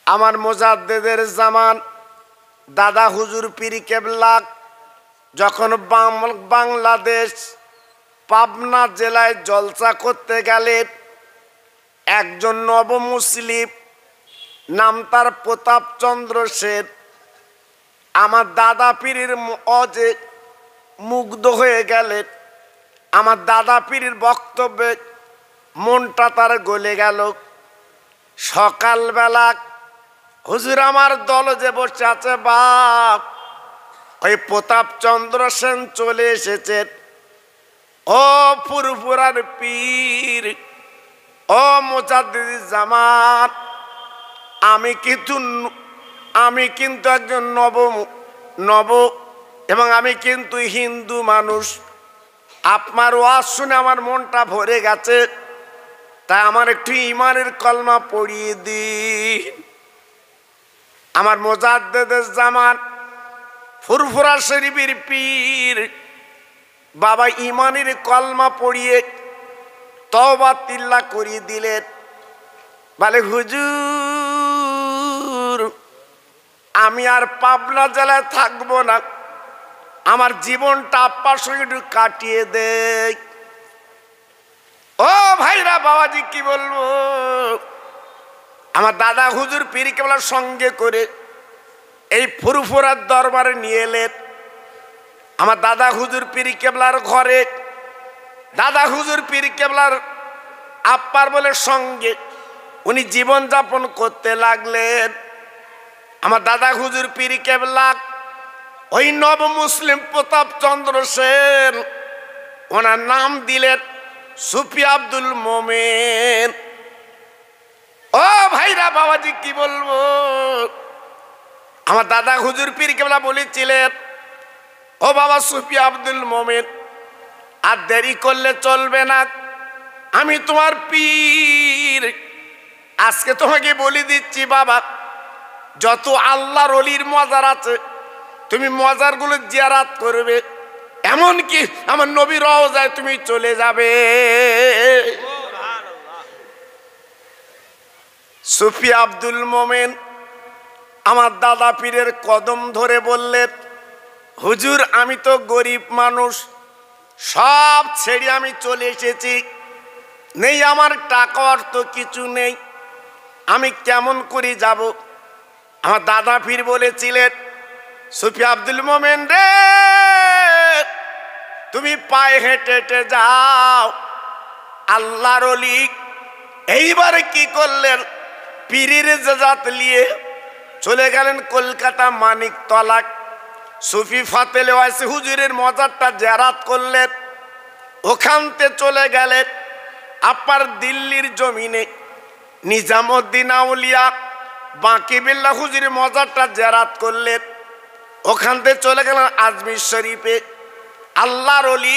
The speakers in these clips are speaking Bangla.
আমার মোজাদ্দেদের জামান দাদা হুজুর পীর কেবলা যখন বাংলাদেশ পাবনা জেলায় জলসা করতে গেলেন, একজন নবমুসলিম নাম তার প্রতাপচন্দ্র সেন আমার দাদা পীরের অজে মুগ্ধ হয়ে গেলেন। আমার দাদা পীরের বক্তব্যে মনটা তার গলে গেল। সকালবেলা হুজুর আমার দল যে বসে আছে, বাপ ওই প্রতাপচন্দ্র সেন চলে এসেছেন। ও ফুরফুরার পীর, ও মোজাদ্দেদ জামান, আমি কিন্তু একজন নব এবং আমি কিন্তু হিন্দু মানুষ। আপনার ওয়াজ শুনে আমার মনটা ভরে গেছে, তাই আমার একটু ইমানের কলমা পড়িয়ে দিন। আমার মোজাদ্দেদের জামান ফুরফুরা শরীফের পীর বাবা ইমানের কলমা পড়িয়ে তওবা তিল্লা করিয়ে দিলেন। বলে, হুজুর আমি আর পাবনা জেলায় থাকবো না, আমার জীবনটা আপনার সঙ্গে একটু কাটিয়ে দেই। ও ভাইরা, বাবাজি কি বলবো, আমার দাদা হুজুর পীর কেবলার সঙ্গে করে এই ফুরফুরার দরবারে নিয়ে এলেন। আমার দাদা হুজুর পীর কেবলার ঘরে দাদা হুজুর পীর কেবলার আপ্পার বলে সঙ্গে উনি জীবন যাপন করতে লাগলেন। আমার দাদা হুজুর পীর কেবলা ওই নব মুসলিম প্রতাপচন্দ্র সেন, ওনার নাম দিলেন সুফি আব্দুল মোমেন। ও ভাইরা, বাবাজি কি বলবো, আমার দাদা হুজুর পীর কেবলা বলেছিলেন, ও বাবা সুফি আব্দুল মোমেন, আর দেরি করলে চলবে না, আমি তোমার পীর। আজকে তোমাকে বলে দিচ্ছি বাবা, যত আল্লাহর ওলির মজার আছে তুমি মজারগুলো জিয়ারাত করবে, এমনকি আমার নবী রওজায় তুমি চলে যাবে। সুফি আব্দুল মোমেন আমার দাদা পীরের কদম ধরে বললেন, হুজুর আমি তো গরিব মানুষ, সব ছেড়ে আমি চলে এসেছি, নেই আমার টাকা অর্থ কিছু নেই, আমি কেমন করে যাব? আমার দাদা পীর বলেছিলেন, সুফি আব্দুল মোমেন রে, তুমি পায়ে হেঁটে হেঁটে যাও। আল্লাহর ওলি এইবারে কি করলেন, পীরের জাত নিয়ে চলে গেলেন কলকাতা মানিকতলা। সুফি ফাতেলে ওয়াইসি হুজুরের মজারটা জিয়ারত করলেন। ওখানতে চলে গেলেন আপার দিল্লির জমিনে নিজামুদ্দিন আউলিয়া বাঁকি বিল্লাহ হুজুরের মজারটা জিয়ারত করলেন। ওখানতে চলে গেলেন আজমির শরীফে আল্লাহর ওলি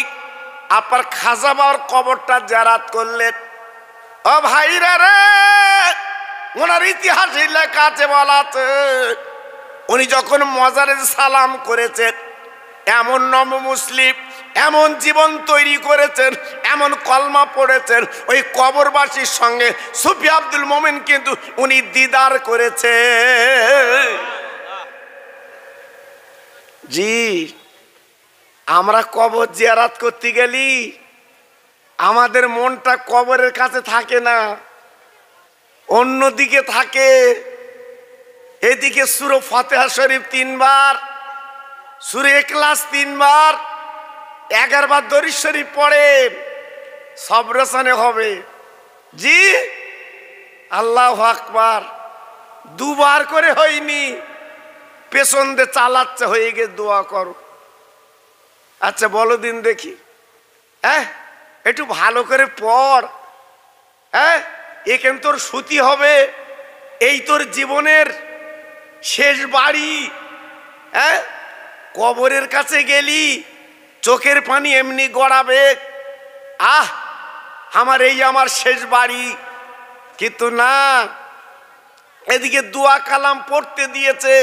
আপার খাজা বাবার কবরটা জিয়ারত করলেন। ও ভাইরা রে, ওনার ইতিহাসে লেখা আছে, বলা আছে, উনি যখন মজারে সালাম করেছেন, এমন নব মুসলিম এমন জীবন তৈরি করেছেন, এমন কলমা পড়েছেন, ওই কবরবাসীর সঙ্গে সুফি আব্দুল মোমেন কিন্তু উনি দিদার করেছে। জি, আমরা কবর জিয়ারত করতে গেলি আমাদের মনটা কবরের কাছে থাকে না, অন্যদিকে থাকে। এদিকে সূরা ফাতিহা শরীফ 3 বার, সূরা ইখলাস 3 বার, 11 বার দরুদ শরীফ পড়েন, সব রসানে হবে। জি, আল্লাহু আকবার। 2 বার করে হয়নি, পেছন দিয়ে চালাচ্ছে, হয়ে গিয়ে দোয়া করো। আচ্ছা বলো দিন দেখি, একটু ভালো করে পড়, এখান তোর সুতি হবে, এই তোর জীবনের শেষ বাড়ি। কবরের কাছে গেলি চোখের পানি এমনি গড়াবে, আমার শেষ বাড়ি। কিন্তু না, এদিকে দোয়া কালাম পড়তে দিয়েছে,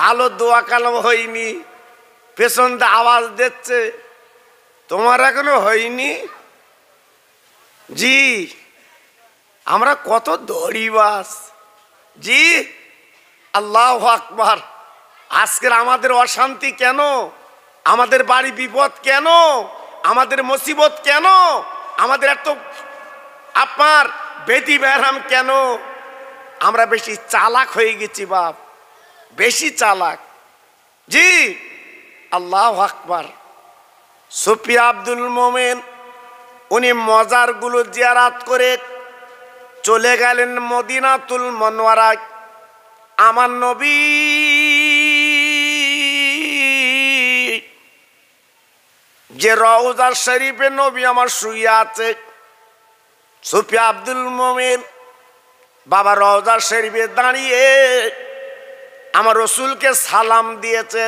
ভালো দোয়া কালাম হয়নি, পেছন দিয়ে আওয়াজ দিচ্ছে, তোমার এখনো হয়নি। জি, আমরা কত দড়িবাস, জি, আল্লাহু আকবার। আজকের আমাদের অশান্তি কেন? আমাদের বাড়ি বিপদ কেন? আমাদের মুসিবত কেন? আমাদের এত আপনার বেদি বেরাম কেন? আমরা বেশি চালাক হয়ে গেছি বাপ, বেশি চালাক। জি, আল্লাহু আকবার। সুফি আব্দুল মোমেন উনি মজারগুলো জিয়ারাত করে চলে গেলেন মদিনাতুল মুনাওয়ারায়। আমার নবী যে রওজা শরীফে নবী আমার শুয়ে আছে, সুফি আব্দুল মোমেন বাবা রওজা শরীফে দাঁড়িয়ে আমার রসুলকে সালাম দিয়েছে।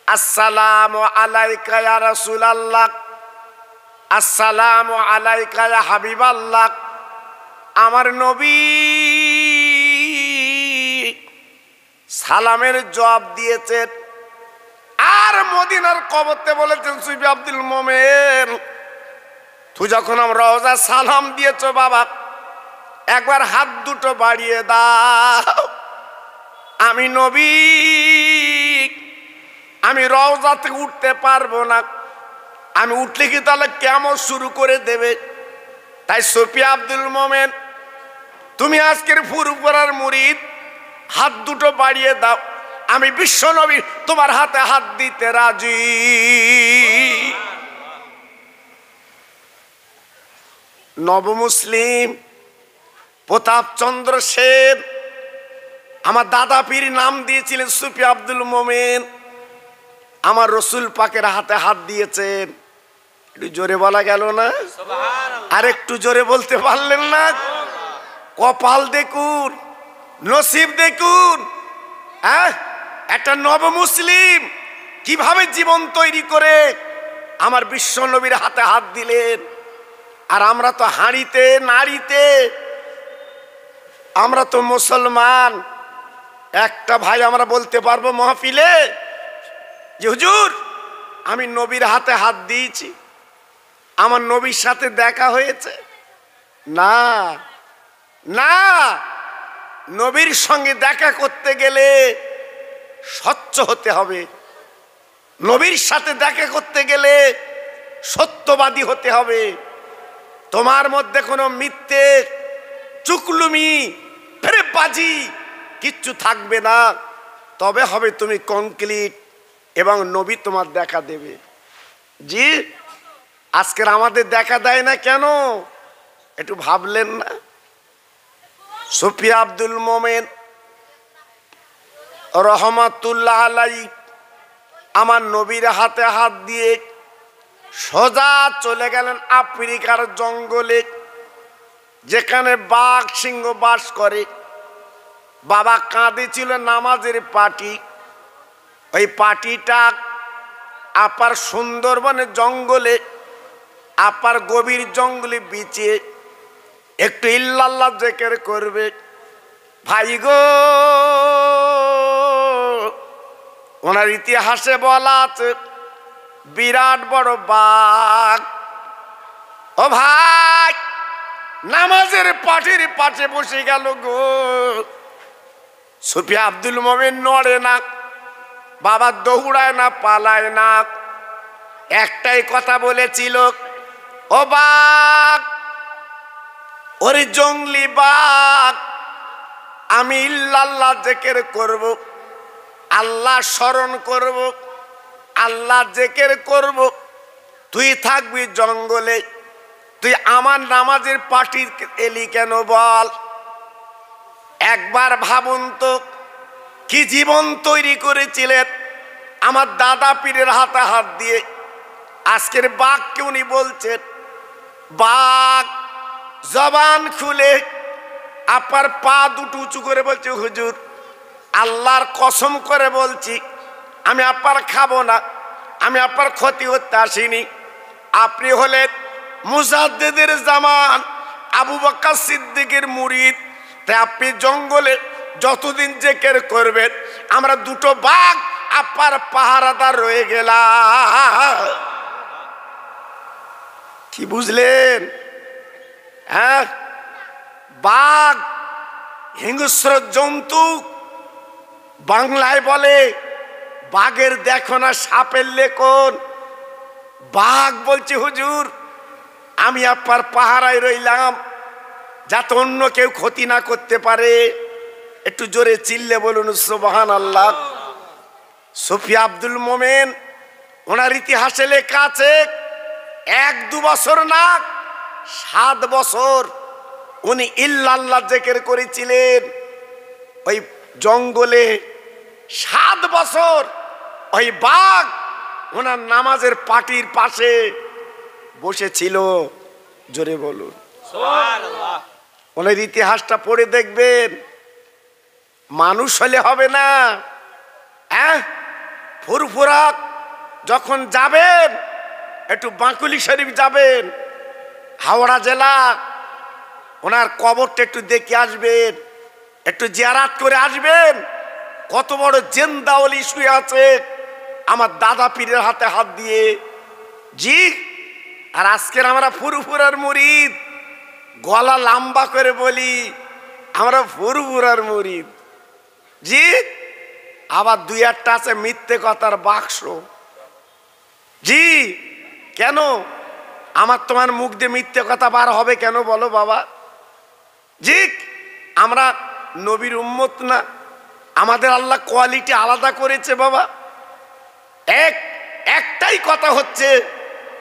আসসালামু আলাইকা ইয়া রাসূলুল্লাহ, আসসালামু আলাইকা ইয়া হাবিবাল্লাহ। আমার নবী সালামের জবাব দিয়েছেন। আর মদিনার কবরতে বলেছেন, সুফি আব্দুল মোমেন তুই যখন আমার রওজা সালাম দিয়েছ বাবা, একবার হাত দুটো বাড়িয়ে দাও। আমি নবী, আমি রওজা থেকে উঠতে পারবো না। আমি উঠলে কি তাহলে কেমন শুরু করে দেবে? তাই সুফি আব্দুল মোমেন তুমি আজকের ফুরফুরার মুরিদ, হাত দুটো বাড়িয়ে দাও। আমি বিশ্ব নবী তোমার হাতে হাত দিতে রাজি। নব মুসলিম প্রতাপচন্দ্র সেন আমার দাদা পীর নাম দিয়েছিলেন সুফি আব্দুল মোমেন। আমার রসুল পাকের হাতে হাত দিয়েছেন। একটু জোরে বলা গেল না? আর একটু জোরে বলতে পারলেন না? কপাল দেখুন, নসিব দেখুন। হ্যাঁ, একটা নব মুসলিম কিভাবে জীবন তৈরি করে আমার বিশ্ব নবীর হাতে হাত দিলেন। আর আমরা তো হাঁড়িতে নাড়িতে, আমরা তো মুসলমান। একটা ভাই আমরা বলতে পারবো মাহফিলে যে হুজুর আমি নবীর হাতে হাত দিয়েছি, আমার নবীর সাথে দেখা হয়েছে? না না, নবীর সঙ্গে দেখা করতে গেলে স্বচ্ছ হতে হবে। নবীর সাথে দেখা করতে গেলে সত্যবাদী হতে হবে। তোমার মধ্যে কোনো মিথ্যে, চুকলুমি, ফেরেবাজি কিচ্ছু থাকবে না। তবে হবে তুমি কমপ্লিট এবং নবী তোমার দেখা দেবে। জি, আজকের আমাদের দেখা দেয় না কেন? একটু ভাবলেন না? সুফি আব্দুল মোমেন রহমাতুল্লাহ আলাইহি আমার নবীর হাতে হাত দিয়ে সোজা চলে গেলেন আফ্রিকার জঙ্গলে, যেখানে বাঘ সিংহ বাস করে। বাবা কাঁদেছিল নামাজের পাটি। ওই পাটিটা আপার সুন্দরবনের জঙ্গলে, আপার গভীর জঙ্গলে বিচে একটু ইল্লাল্লাহ জিকির করবে। ভাই গো, ওনার ইতিহাসে বলা আছে বিরাট বড় বাঘ। ও ভাই, নামাজের পাটির পাশে বসে গেল গো। সুফি আব্দুল মোমেন নড়ে না, বাবা দৌড়ায় না, পালায় না। একটাই কথা বলেছিল, ও বাঘ, ওরে জঙ্গলি বাঘ, আমি ইল্লাল্লাহ জিকির করব, আল্লাহ স্মরণ করব, আল্লাহ জিকির করব। তুই থাকবি জঙ্গলে, তুই আমার নামাজের পাটি এলি কেন বল? একবার ভাবুন তো, কি জীবন তৈরি করেছিলেন আমার দাদা পীরের হাতে হাত দিয়ে। আজকের বাঘকে উনি বলছেন, বাঘ জবান খুলে আপার পা দুটো উঁচু করে বলছে, হুজুর আল্লাহর কসম করে বলছি আমি আপার খাবো না, আমি আপনার ক্ষতি করতে আসিনি। আপনি হলেন মুজাদ্দিদের জামান আবু বকর সিদ্দিকের মুরিদ। তাই আপনি জঙ্গলে যতদিন জিকির করবেন, আমরা দুটো বাঘ আপার পাহারাদার রয়ে গেলাম। কি বুঝলেন? হ্যাঁ, বাঘ হিংস্র জন্তু, বাংলায় বলে বাঘের দেখো না সাপের লেখন। বাঘ বলছে হুজুর আমি আপনার পাহারায় রইলাম যাতে অন্য কেউ ক্ষতি না করতে পারে। একটু জোরে চিল্লে বলুন সুবহানাল্লাহ। সুফি আব্দুল মোমেন ওনার ইতিহাসে লেখা আছে 1-2 বছর না 7 বছর উনি ইল্লাল্লাহ জিকির করেছিলেন ওই জঙ্গলে। 7 বছর ওই বাঘ ওনার নামাজের পাটির পাশে বসেছিল। জোরে বলুন সুবহানাল্লাহ। ওনার ইতিহাসটা পড়ে দেখবেন। মানুষ হলে হবে না, ফুরফুরা যখন যাবেন একটু বাঁকুলি শরীফ যাবেন, হাওড়া জেলা, ওনার কবরটা একটু দেখে আসবেন, একটু জিয়ারাত করে আসবেন। কত বড় জিন্দা ওলি শুয়ে আছে আমার দাদা পীরের হাতে হাত দিয়ে। জি, আর আজকের আমরা ফুরফুরার মুরিদ, গলা লম্বা করে বলি আমরা ফুরফুরার মুরিদ। জি, আবার 2-1টা আছে মিথ্যে কথার বাক্স। জি, কেন আমার তোমার মুখ দিয়ে মিথ্যে কথা বার হবে কেন বলো বাবা? জি, আমরা নবীর উম্মত না? আমাদের আল্লাহ কোয়ালিটি আলাদা করেছে বাবা। একটাই কথা হচ্ছে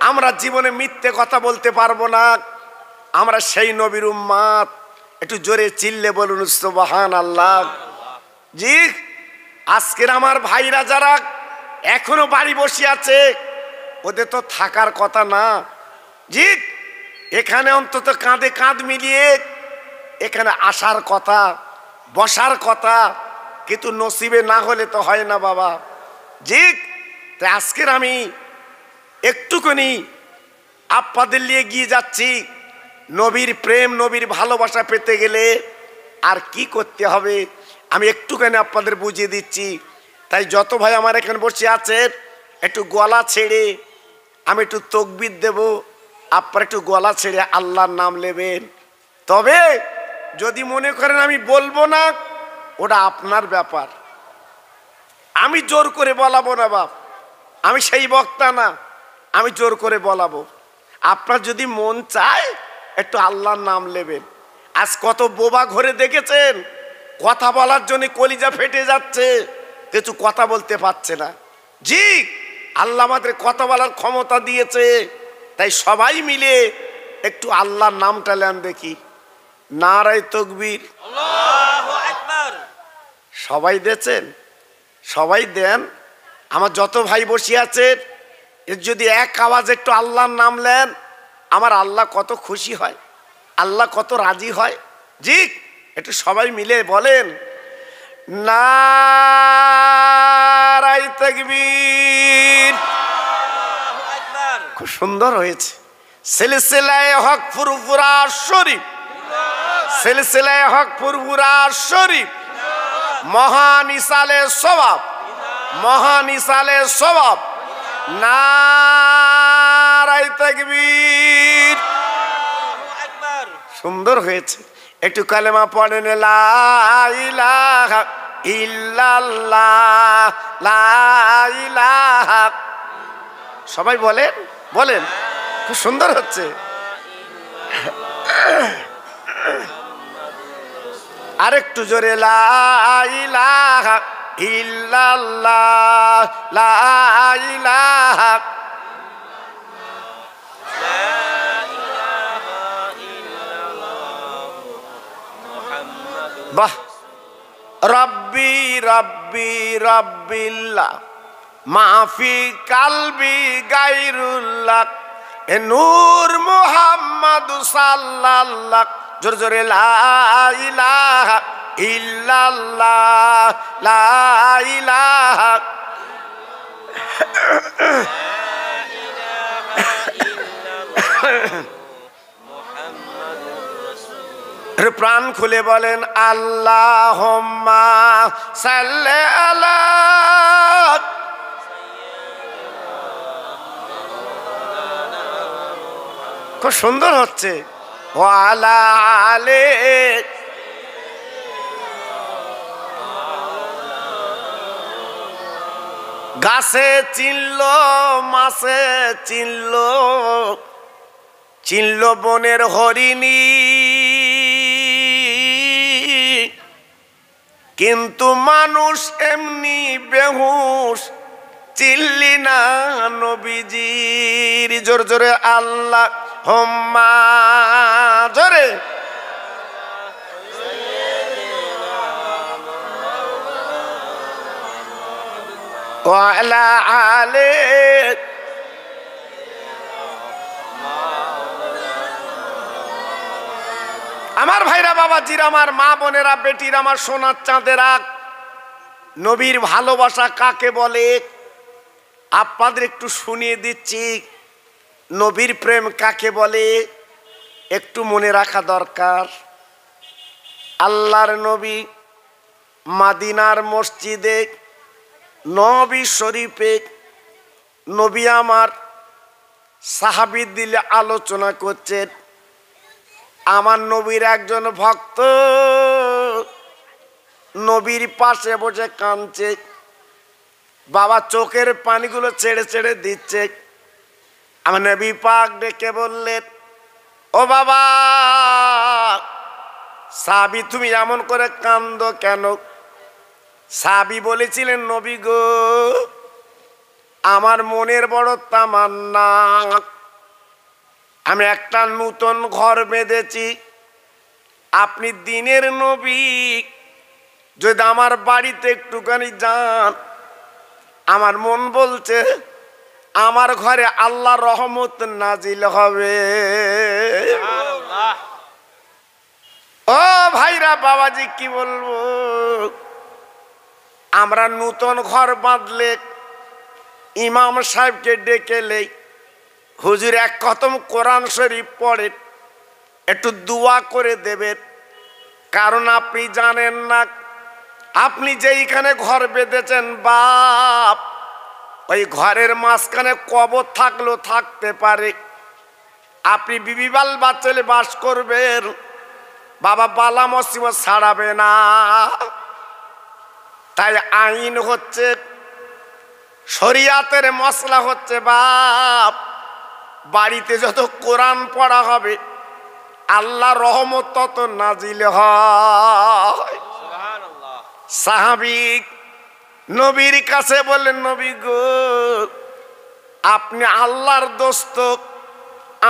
আমরা জীবনে মিথ্যে কথা বলতে পারবো না। আমরা সেই নবীর উম্মত। একটু জোরে চিল্লে বলুন সুবহানাল্লাহ। জি, আজকের আমার ভাইরা যারা এখনো বাড়ি বসে আছে ওদের তো থাকার কথা না। জি, এখানে অন্তত কাঁধে কাঁধ মিলিয়ে এখানে আসার কথা, বসার কথা, কিন্তু নসিবে না হলে তো হয় না বাবা। জি, তাই আজকের আমি একটুখানি আপনাদের নিয়ে গিয়ে যাচ্ছি। নবীর প্রেম, নবীর ভালোবাসা পেতে গেলে আর কি করতে হবে আমি একটুখানি আপনাদের বুঝিয়ে দিচ্ছি। তাই যত ভাই আমার এখানে বসে আছেন একটু গলা ছেড়ে আমি একটু তাকবীর দেব, আপনারা একটু গলা ছেড়ে আল্লাহর নাম নেবেন। তবে যদি মনে করেন আমি বলবো না, ওটা আপনার ব্যাপার। আমি জোর করে বলাবো না বাপ, আমি সেই বক্তা না, আমি জোর করে বলাবো। আপনার যদি মন চায় একটু আল্লাহর নাম নেবেন। আজ কত বোবা ঘরে দেখেছেন কথা বলার জন্য কলিজা ফেটে যাচ্ছে, কিছু কথা বলতে পারছে না। জি, আল্লাহ আমাদের কথা বলার ক্ষমতা দিয়েছে, তাই সবাই মিলে একটু আল্লাহর নামটা নেন দেখি। নারায়ে তাকবীর, আল্লাহু আকবার। সবাই দিয়েছেন? সবাই দেন। আমার যত ভাই বসে আছেন এর যদি এক আওয়াজ একটু আল্লাহর নাম নেন, আমার আল্লাহ কত খুশি হয়, আল্লাহ কত রাজি হয়। জি, একটু সবাই মিলে বলেন নারায়ে তাকবীর। খুব সুন্দর হয়েছে। সিলসিলায়ে হক ফুরফুরা শরীফ, সিলসিলায়ে হক ফুরফুরা শরীফ, মহান ইসালে সওয়াব, মহান ইসালে সওয়াব। নারায়ে তাকবীর। সুন্দর হয়েছে। একটু কালেমা পড়েন লা ইলাহা ইল্লাল্লাহ, লা ইলাহা। সবাই বলেন, বলেন, খুব সুন্দর হচ্ছে। আরেকটু জোরে লা ইলাহা ইল্লাল্লাহ, লা ইলাহা। বাহ, রব্বি রব্বি রব্বিল্লাহ মাফি কালবি গায়রুল্লাহ, এ নূর মুহাম্মদ সাল্লাল্লাহ। জোরে জোরে লা ইলাহা ইল্লাল্লাহ, লা ইলাহা। প্রাণ খুলে বলেন আল্লাহুম্মা সাল্লি আলা। খুব সুন্দর হচ্ছে। ওয়া আলা আলি গাছে চিনল, মাছে চিনল, চিনল বনের হরিণী, কিন্তু মানুষ এমনি বেহুশ চিল্লি না নবীজির। জোর জোরে আল্লাহ হোম্মা, জোরে ওয়ালা আলে। আমার ভাইরা, বাবাজিরা, আমার মা বোনেরা, বেটির, আমার সোনার চাঁদেরা, নবীর ভালোবাসা কাকে বলে আপনাদের একটু শুনিয়ে দিচ্ছি। নবীর প্রেম কাকে বলে একটু মনে রাখা দরকার। আল্লাহর নবী মাদিনার মসজিদে নবী শরীফে নবী আমার সাহাবী দিলে আলোচনা করছেন। আমার নবীর একজন ভক্ত নবীর পাশে বসে কাঁদছে, বাবা চোখের পানিগুলো ছেড়ে ছেড়ে দিচ্ছে। আমার নবী পাক ডেকে বললেন, ও বাবা সাহাবী, তুমি এমন করে কাঁদো কেন? সাহাবী বলেছিলেন, নবী গো, আমার মনের বড় তামান্না, আমি একটা নতুন ঘর বেঁধেছি। আপনি দিনের নবী, যদি আমার বাড়িতে একটুখানি যান, আমার মন বলছে আমার ঘরে আল্লাহ রহমত নাজিল হবে। ও ভাইরা, বাবাজি, কি বলবো, আমরা নতুন ঘর বাঁধলে ইমাম সাহেবকে ডেকে নেই, হুজুর এক খতম কোরআন শরীফ পড়ে একটু দোয়া করে দেবেন। কারণ আপনি জানেন না, আপনি যেইখানে ঘর বেঁধেছেন বাপ, ওই ঘরের মাঝখানে কবর থাকলেও থাকতে পারে। আপনি বিবি বাল বাচ্চালে বাস করবেন, বাবা বালা মুসিবত ছাড়াবে না। তাই আইন হচ্ছে, শরিয়াতের মসলা হচ্ছে, বাপ বাড়িতে যত কোরআন পড়া হবে আল্লাহ রহমত তত নাজিল হয়। সাহাবী নবীর কাছে বললেন, নবী গো, আপনি আল্লাহর দোস্ত,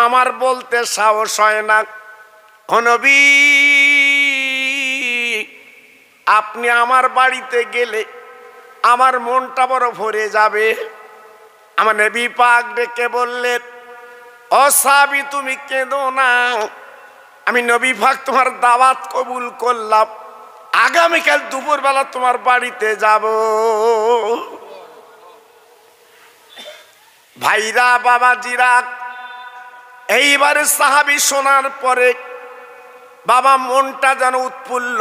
আমার বলতে সাহস হয় না। ও নবী, আপনি আমার বাড়িতে গেলে আমার মনটা বড় ভরে যাবে। আমার নবী পাক ডেকে বললেন, ও সাহাবী, তুমি কেঁদো না, আমি নবী পাক তোমার দাওয়াত কবুল করলাম, আগামীকাল দুপুরবেলা তোমার বাড়িতে যাব। ভাইরা, বাবাজিরা, এইবারে সাহাবী শোনার পরে বাবা মনটা যেন উৎফুল্ল,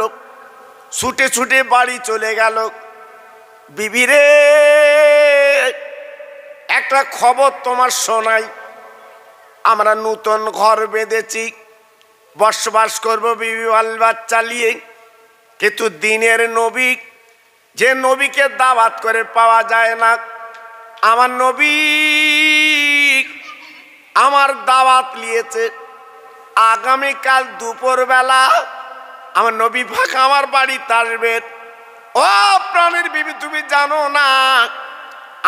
ছুটে ছুটে বাড়ি চলে গেল। বিবিরে, একটা খবর তোমার শোনাই, আমরা নতুন ঘর বেঁধেছি, বসবাস করবো বিবি বাল বাচ্চা নিয়ে। কিন্তু দিনের নবী, যে নবীকে দাওয়াত করে পাওয়া যায় না, আমার নবী আমার দাওয়াত নিয়েছে, আগামীকাল দুপুরবেলা আমার নবী পাক আমার বাড়িতে আসবেন। ও প্রাণের বিবি, তুমি জানো না,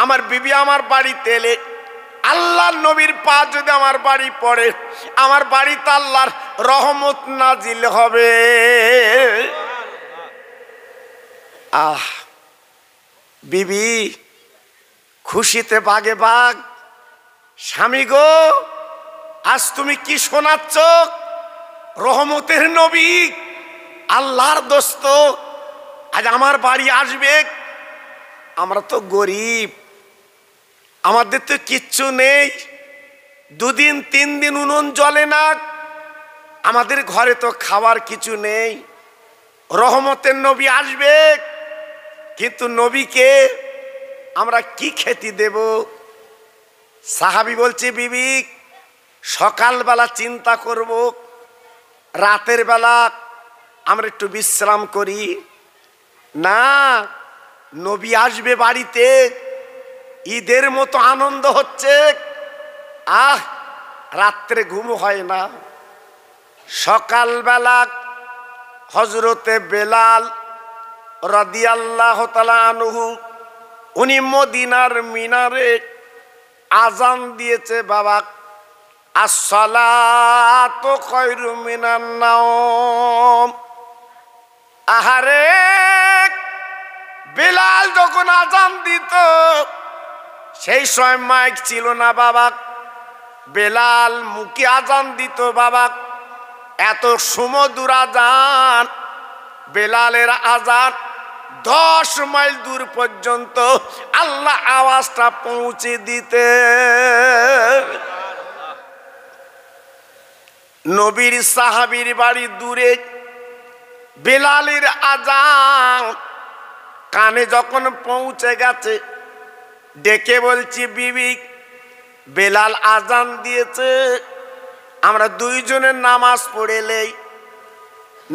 আমার বিবি আমার বাড়িতে এলে আল্লাহ নবীর পা যদি আমার বাড়ি পড়ে, আমার বাড়িতে আল্লাহর রহমত নাজিল হবে। আহ বিবি খুশিতে বাগে বাগ, স্বামী গো, আজ তুমি কি শোনাচ্ছ? রহমতের নবী, আল্লাহর দোস্ত আজ আমার বাড়ি আসবে। আমরা তো গরিব, আমাদের তো কিচ্ছু নেই, দুদিন তিন দিন উনুন জ্বলে না, আমাদের ঘরে তো খাবার কিছু নেই। রহমতের নবী আসবে, কিন্তু নবীকে আমরা কি খেতে দেব? সাহাবী বলছে, বিবি সকালবেলা চিন্তা করব, রাতের বেলা আমরা একটু বিশ্রাম করি। না, নবী আসবে বাড়িতে, ঈদের মতো আনন্দ হচ্ছে। রাত্রে ঘুম হয় না। সকালবেলা হযরতে বেলাল রাদিয়াল্লাহু তাআলা আনহু উনি মদিনার মিনারে আজান দিয়েছে, বাবা আসসালাতু খায়রু মিনান নাওম। আহারে, বেলাল যখন আজান দিত সেই সময় মাইক ছিল না বাবা, বেলাল মুখে আজান দিত বাবা। এত সুমধুর আজান, বেলালের আজান 10 মাইল দূর পর্যন্ত আল্লাহ আওয়াজটা পৌঁছে দিতে। নবীর সাহাবীর বাড়ি দূরে, বেলালের আজান কানে যখন পৌঁছে গেছে, ডেকে বলছি, বিবি বেলাল আজান দিয়েছে, আমরা দুইজনের নামাজ পড়েলেই।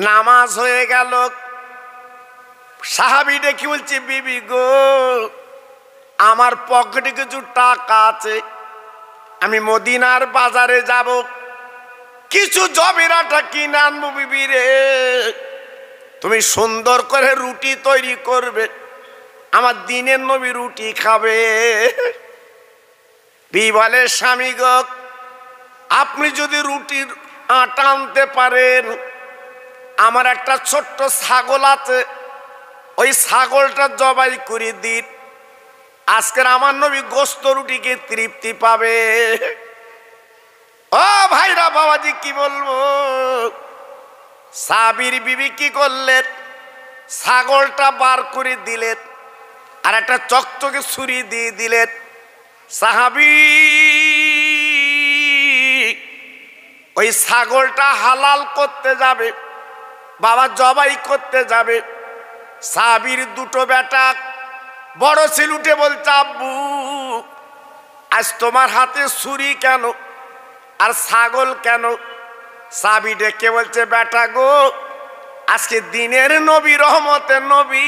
নামাজ হয়ে গেল। সাহাবী ডেকে বলছি, বিবি গো, আমার পকেটে কিছু টাকা আছে, আমি মদিনার বাজারে যাব, কিছু জবের আটা কিনে আনবো। বিবি রে, তুমি সুন্দর করে রুটি তৈরি করবে, আমার দিনের নবী রুটি খাবে। বিবি বলে, স্বামী গো, আপনি যদি রুটির আটা আনতে পারেন, আমার একটা ছোট্ট ছাগল আছে, ওই ছাগলটা জবাই করে দিন, আজকের আমার নবী গোস্ত রুটিকে তৃপ্তি পাবে। ও ভাইরা, বাবাজি কি বলবো, সাহাবীর বিবি কি করলেন, ছাগলটা বার করে দিলেন আর একটা চকচকে ছুরি দিয়ে দিলেন। সাহাবী ওই ছাগলটা হালাল করতে যাবে, বাবা জবাই করতে যাবে। সাহাবীর দুটো বেটা, বড় ছেলে উঠে বলছে, আব্বু আজ তোমার হাতে ছুরি কেন আর ছাগল কেন? সাহাবী ডেকে বলছে, বেটা গো, আজকে দিনের নবী, রহমতের নবী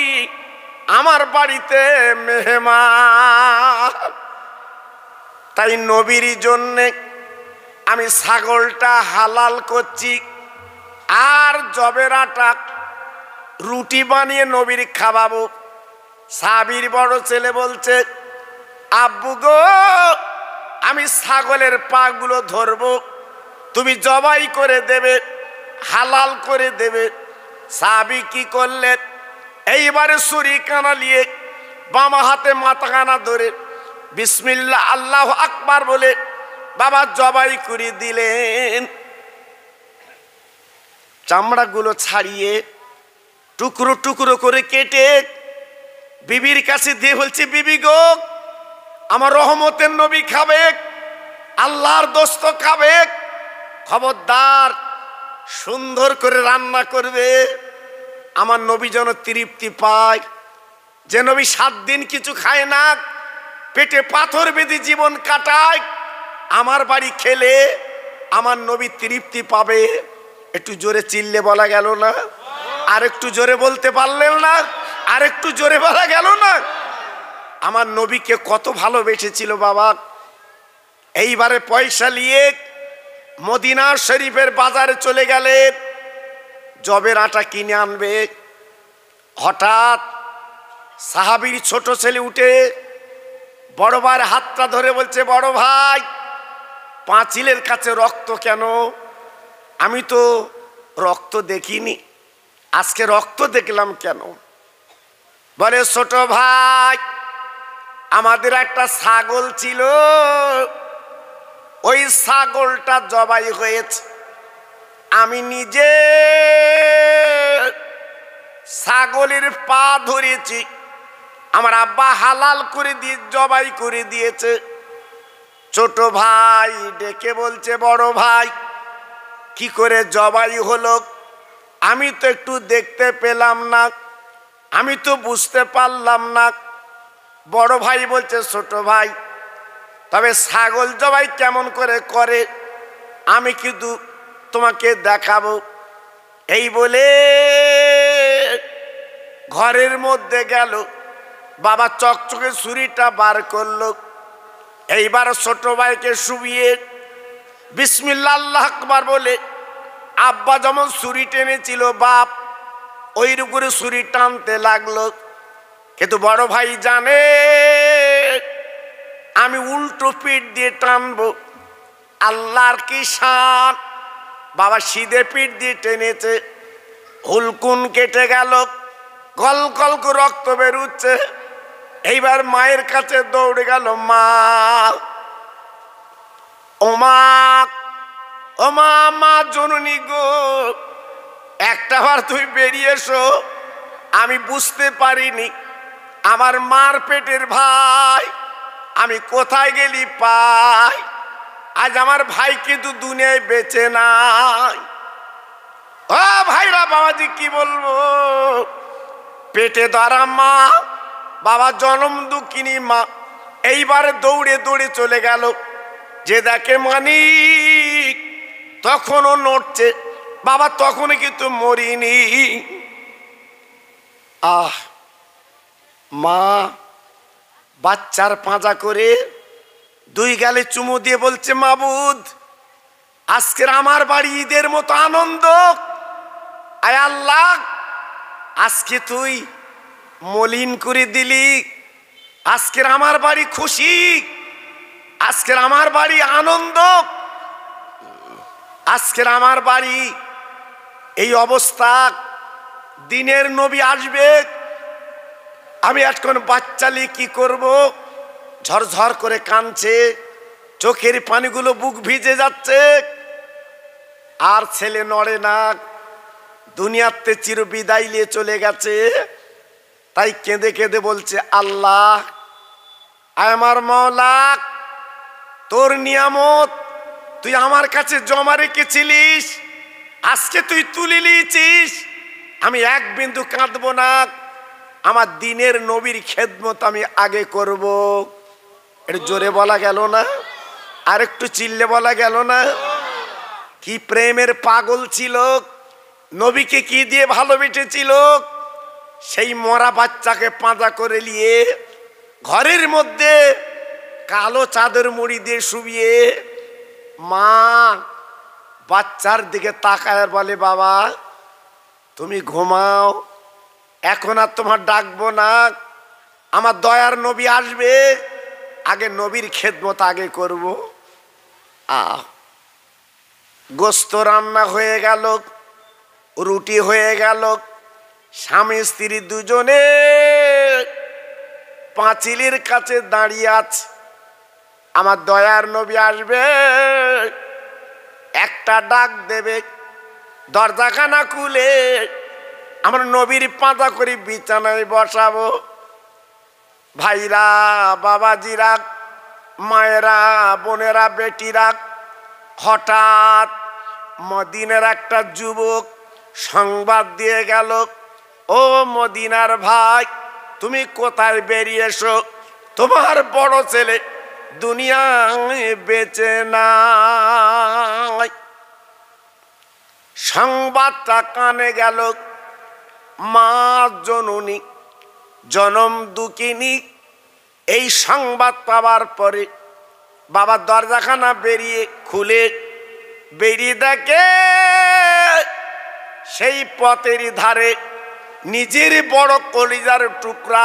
আমার বাড়িতে মেহমান, তাই নবীর জন্যে আমি ছাগলটা হালাল করছি আর জবের আটা রুটি বানিয়ে নবীর খাওয়াবো। সাহাবীর বড় ছেলে বলছে, আব্বু গো, আমি ছাগলের পা গুলো ধরবো, তুমি জবাই করে দেবে, হালাল করে দেবে। সাহাবী কি করলেন, এইবারে ছুরি কানা নিয়ে বাম হাতে মাথা কানা ধরে বিসমিল্লাহ আল্লাহু আকবার বলে বাবা জবাই করে দিলেন। চামড়াগুলো ছাড়িয়ে টুকরো টুকরো করে কেটে বিবির কাছে দিয়ে বলছে, বিবি গো, আমার রহমতের নবী খাবে, আল্লাহর দোস্ত খাবে, খবরদার সুন্দর করে রান্না করবে, আমার নবী যেন তৃপ্তি পায়। যে নবী 7 দিন কিছু খায় না, পেটে পাথর বেঁধে জীবন কাটায়, আমার বাড়ি খেলে আমার নবী তৃপ্তি পাবে। একটু জোরে চিল্লে বলা গেল না? আর একটু জোরে বলতে পারলেন না? আর একটু জোরে বলা গেল না? আমার নবীকে কত ভালোবেসেছিল বাবা। এইবারে পয়সা নিয়ে মদিনা শরীফের বাজারে চলে গেলেন, জবের আটা কিনে আনবে। হঠাৎ সাহাবীর ছোট ছেলে উঠে বড় ভাইয়ের হাতটা ধরে বলছে, বড় ভাই, পাঁচিলের কাছে রক্ত কেন? আমি তো রক্ত দেখিনি, আজকে রক্ত দেখলাম কেন? বলে, ছোট ভাই, আমাদের একটা ছাগল ছিল, ওই ছাগলটা জবাই হয়েছে, আমি নিজে ছাগলের পা ধরেছি, আমার আব্বা হালাল করে দিয়ে জবাই করে দিয়েছে। ছোট ভাই ডেকে বলছে, বড় ভাই, কি করে জবাই হলো? আমি তো একটু দেখতে পেলাম না, আমি তো বুঝতে পারলাম না। বড় ভাই বলছে, ছোট ভাই, তবে ছাগল জবাই কেমন করে করে আমি কিন্তু তোমাকে দেখাবো। এই বলে ঘরের মধ্যে গেল, বাবা চকচকে ছুরিটা বার করলো। এইবার ছোট ভাইকে শুবিয়ে বিসমিল্লাহ আল্লাহু আকবার বলে আব্বা যেমন ছুরি টেনেছিল বাপ ওই করে ছুরি টানতে লাগলো। কিন্তু বড় ভাই জানে আমি উল্টো পিঠ দিয়ে টানবো। আল্লাহর কি শান, বাবা সিধে পিঠ দিয়ে টেনেছে, হুলকুন কেটে গেল, কল কল করে রক্ত বেরুচ্ছে। এইবার মায়ের কাছে দৌড়ে গেল, মা ও মা, ও মা, মা জননী গো, একটা বার তুই বেরিয়ে এসো। আমি বুঝতে পারিনি আমার মার পেটের ভাই আমি কোথায় গেলি পাই। আজ আমার ভাই কিন্তু দুনিয়ায় বেঁচে নাই। ও ভাইরা বাবাজি কি বলবো, পেটে ধরা মা, বাবা জনম দুঃখিনী মা এইবারে দৌড়ে দৌড়ে চলে গেল। যে দেখে মানিক তখনও নড়ছে, বাবা তখনও কিন্তু মরিনি। আহ, মা বাচ্চার পাঁজা করে দুই গালে চুমু দিয়ে বলছে, মাবুদ আজকের আমার বাড়ি ঈদের মতো আনন্দ। আয় আল্লাহ, আজকে তুই মলিন করে দিলি, আজকের আমার বাড়ি খুশি, আজকের আমার বাড়ি আনন্দ, আজকের আমার বাড়ি এই অবস্থা। দিনের নবী আসবে, আমি এখন বাচ্চালি কি করব। ঝরঝর করে কাঁদছে, চোখের পানিগুলো বুক ভিজে যাচ্ছে। আর ছেলে নড়ে না, দুনিয়াতে চির বিদায় নিয়ে চলে গেছে। তাই কেঁদে কেঁদে বলছে, আল্লাহ আমার মাওলা, তোর নিয়ামত তুই আমার কাছে জমা রেখেছিলিস, আজকে তুই তুলে নিয়েছিস। আমি এক বিন্দু কাঁদবো না, আমার দিনের নবীর খেদমত আমি আগে করব। এটা জোরে বলা গেল না? আর একটু চিল্লে বলা গেল না? কি প্রেমের পাগল ছিল, নবীকে কি দিয়ে ভালোবেসেছিল। সেই মরা বাচ্চাকে পাঁজা করে নিয়ে ঘরের মধ্যে কালো চাদর মুড়ি দিয়ে শুবিয়ে মা বাচ্চার দিকে তাকায় আর বলে, বাবা তুমি ঘুমাও, এখন আর তোমার ডাকবো না, আমার দয়ার নবী আসবে, আগে নবীর খেদমত আগে করব। গোস্ত রান্না হয়ে গেল, রুটি হয়ে গেল, স্বামী স্ত্রী দুজনে পাঁচিলের কাছে দাঁড়িয়ে আছে। আমার দয়ার নবী আসবে, একটা ডাক দেবে, দরজাখানা খুলে আমরা নবীর পাঁজা করে বিছানায় বসাবো। ভাইরা, বাবাজিরা, মায়েরা, বোনেরা, বেটিরা, হঠাৎ মদিনার একটা যুবক সংবাদ দিয়ে গেল, ও মদিনার ভাই তুমি কোথায় বেরিয়েছো, তোমার বড় ছেলে দুনিয়ায় বেঁচে নাই। সংবাদটা কানে গেল, মা জননী জনম দুঃখিনী এই সংবাদ পাওয়ার পরে বাবা দরজাখানা খুলে বেরিয়ে দেখে সেই পথের ধারে নিজের বড় কলিজার টুকরা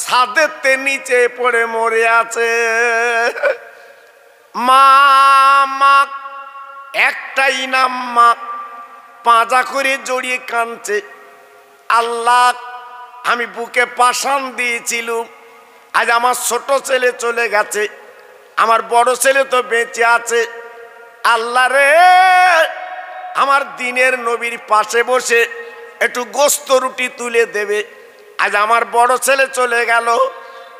ছাদেতে নিচে পড়ে মরে আছে। মা মা একটাই নাম মা, পাঁজা করে জড়িয়ে কাঁদছে। আল্লাহ আমি বুকে পাষাণ দিয়েছিলুম, আজ আমার ছোট ছেলে চলে গেছে, আমার বড় ছেলে তো বেঁচে আছে। আল্লাহ রে, আমার দিনের নবীর পাশে বসে একটু গোস্ত রুটি তুলে দেবে, আজ আমার বড় ছেলে চলে গেল।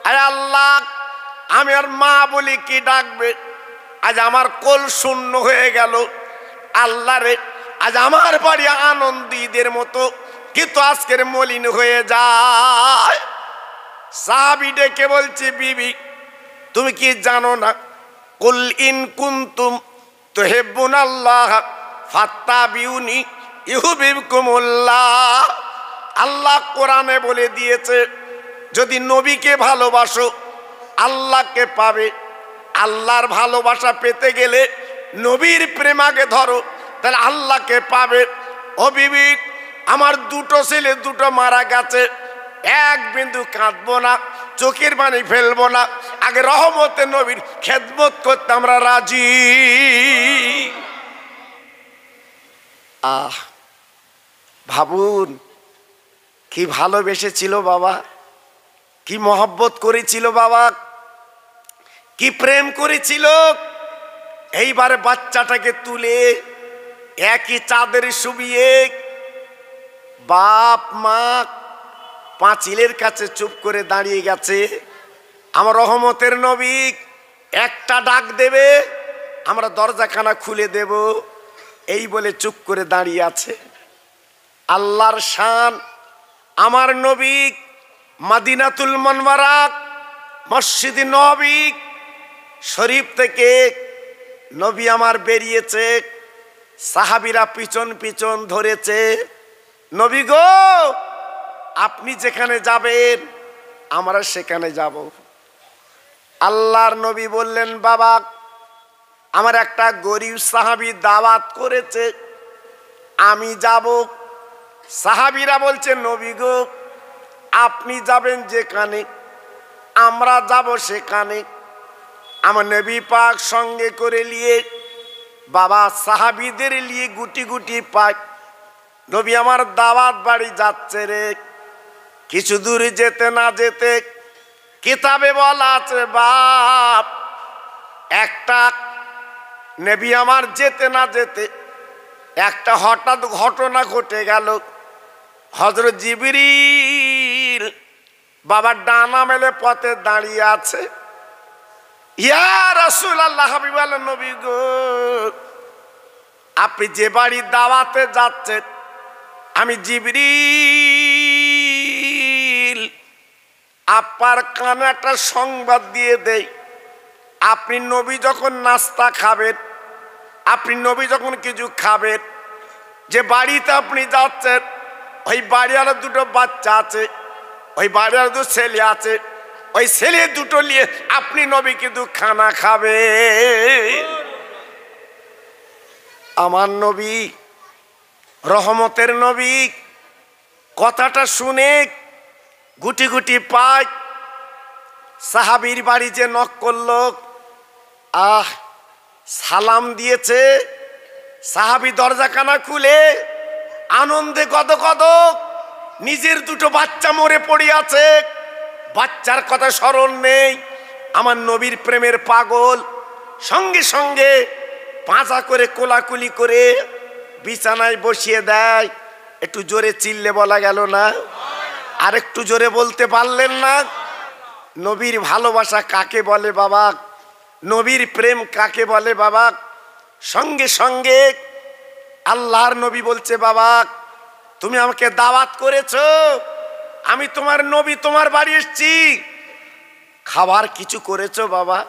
আরে আল্লাহ, আমি আর মা বলি কি ডাকবে, আজ আমার কোল শূন্য হয়ে গেল। আল্লাহ রে, আজ আমার বাড়ি আনন্দীদের মতো কিন্তু আজকের মলিন হয়ে যায়। সাহাবী ডেকে বলছে, বিবি তুমি কি জানো না, কুল ইন কুনতুম তুহিব্বুনাল্লাহ ফাত্তাবিউনি ইউহিব্বুকুমুল্লাহ। আল্লাহ কোরআনে বলে দিয়েছে, যদি নবীকে ভালোবাসো আল্লাহকে পাবে। আল্লাহর ভালোবাসা পেতে গেলে নবীর প্রেম আগে ধরো, তাহলে আল্লাহকে পাবে। ও বিবি, আমার দুটো ছেলে দুটো মারা গেছে, এক বিন্দু কাঁদবো না, চোখের পানি ফেলবো না, আগে রহমতে নবীর খেদমত করতে আমরা রাজি। ভাবুন কি ভালোবেসেছিল বাবা, কি মহব্বত করেছিল বাবা, কি প্রেম করেছিল। এইবারে বাচ্চাটাকে তুলে একই চাঁদের শুবিয়ে বাপ মা পাঁচিলের কাছে চুপ করে দাঁড়িয়ে গেছে। আমার রহমতের নবী একটা ডাক দেবে, আমরা দরজাখানা খুলে দেব, এই বলে চুপ করে দাঁড়িয়ে আছে। আল্লাহর শান। আমার নবী মদিনাতুল মুনাওয়ারা মসজিদ নববী শরীফ থেকে নবী আমার বেরিয়েছে, সাহাবীরা পিছন পিছন ধরেছে। নবী গো, আপনি যেখানে যাবেন আমরা সেখানে যাব। আল্লাহর নবী বললেন, বাবা আমার একটা গরিব সাহাবী দাওয়াত করেছে, আমি যাব। সাহাবীরা বলছে, নবী গো আপনি যাবেন যেখানে আমরা যাব সেখানে। আমার নবী পাক সঙ্গে করে নিয়ে বাবা সাহাবীদের নিয়ে গুটি গুটি পাক নবী আমার দাওয়াত বাড়ি যাচ্ছে রে। কিছু দূর যেতে না যেতে কিতাবে বলা আছে বাপ, একটা নবী আমার যেতে না যেতে একটা হঠাৎ ঘটনা ঘটে গেল। হযরত জিবরিল বাবা ডানা মেলে পথে দাঁড়িয়ে আছে। ইয়া রাসূলুল্লাহ, হাবিবাল্লাহ নবী গো, আপনি যে বাড়ি দাওয়াতে যাচ্ছেন আমি জিবরিল আপনার কানে একটা সংবাদ দিয়ে দেই। আপনি নবী যখন নাস্তা খাবেন, আপনি নবী যখন কিছু খাবেন, যে বাড়িতে আপনি যাচ্ছেন ওই বাড়িওয়ালা দুটো বাচ্চা আছে, ওই বাড়িওয়ালা দুটো ছেলে আছে, ওই ছেলে দুটো নিয়ে আপনি নবী কিন্তু খানা খাবে। আমার নবী রহমতের নবী কথাটা শুনে গুটি গুটি পায় সাহাবীর বাড়ি যে নক করলো, সালাম দিয়েছে। সাহাবী দরজাখানা খুলে আনন্দে গদগদ, নিজের দুটো বাচ্চা মরে পড়ে আছে, বাচ্চার কথা স্মরণ নেই। আমার নবীর প্রেমের পাগল সঙ্গে সঙ্গে পাঁজা করে কোলাকুলি করে বিছানায় বসিয়ে দেয়। একটু জোরে চিল্লে বলা গেল না? আর একটু জোরে বলতে পারলেন না? নবীর ভালোবাসা কাকে বলে বাবা, নবীর প্রেম কাকে বলে বাবা? সঙ্গে সঙ্গে আল্লাহর নবী বলছে, বাবা তুমি আমাকে দাওয়াত করেছো, আমি তোমার নবী তোমার বাড়ি এসেছি, খাবার কিছু করেছো বাবা?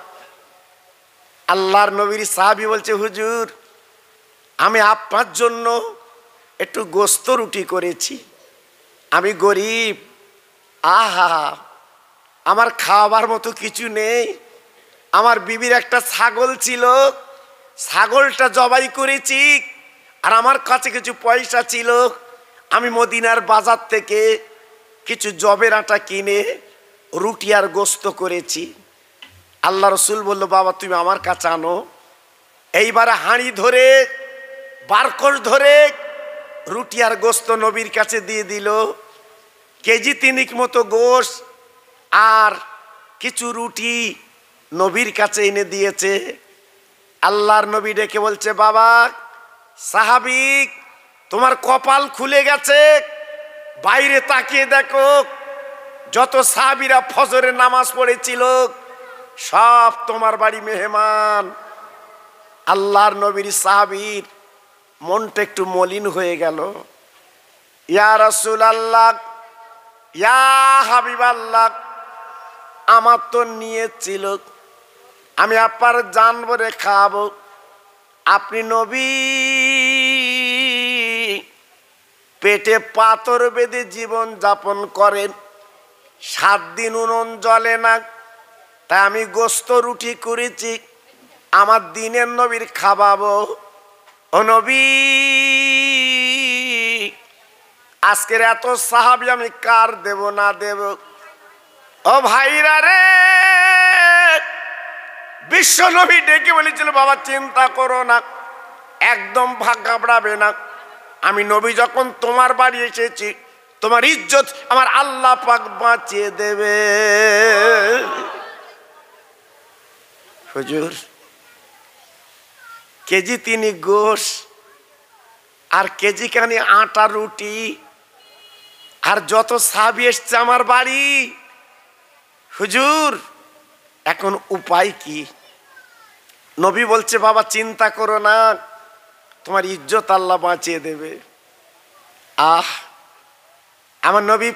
আল্লাহর নবীর সাহাবী বলছে, হুজুর আমি আপনার জন্য একটু গোস্ত রুটি করেছি, আমি গরিব, আহা আমার খাওয়াবার মতো কিছু নেই। আমার বিবির একটা ছাগল ছিল, ছাগলটা জবাই করেছি, আর আমার কাছে কিছু পয়সা ছিল, আমি মদিনার বাজার থেকে কিছু জবের আটা কিনে রুটি আর গোস্ত করেছি। আল্লাহ রসুল বলল, বাবা তুমি আমার কাছে আনো। এইবারে হাঁড়ি ধরে বারকোশ ধরে রুটি আর গোস্ত নবীর কাছে দিয়ে দিল। কেজি 3 মতো গোশ আর কিছু রুটি নবীর কাছে এনে দিয়েছে। আল্লাহর নবী ডেকে বলছে, বাবা সাহাবী তোমার কপাল খুলে গেছে, বাইরে তাকিয়ে দেখো যত সাহাবীরা ফজরের নামাজ পড়েছিল সব তোমার বাড়ি মেহমান। আল্লাহর নবীর সাহাবীর মনটা একটু মলিন হয়ে গেল। ইয়া রাসূলুল্লাহ, ইয়া হাবিবাল্লাহ, আমার তো নিয়েছিল আমি আপনার জান ভরে খাবো, আপনি নবী পেটে পাথর বেঁধে জীবন যাপন করেন, 7 দিন উনুন জ্বলে না, তাই আমি গোস্ত রুটি করেছি, আমার দিনের নবীর খাওয়াবো। ও নবী, আজকের এত সাহাবী আমি কার দেব না দেব? ও ভাইরা রে, বিশ্ব নবী ডেকে বলেছিল, বাবা চিন্তা করো না, একদম ভাগ ঘাবড়াবে না। আমি নবী যখন তোমার বাড়ি এসেছি, তোমার ইজ্জত আমার আল্লাহ পাক বাঁচিয়ে দেবে। হুজুর, কেজি 3 গোশ আর কেজি খানি আটা রুটি, আর যত সাহাবী এসছে আমার বাড়ি। হুজুর, এখন উপায় কি? নবী বলছে, বাবা চিন্তা করো না, তোমার ইজ্জত আল্লাহ বাঁচিয়ে দেবে। আমার নবী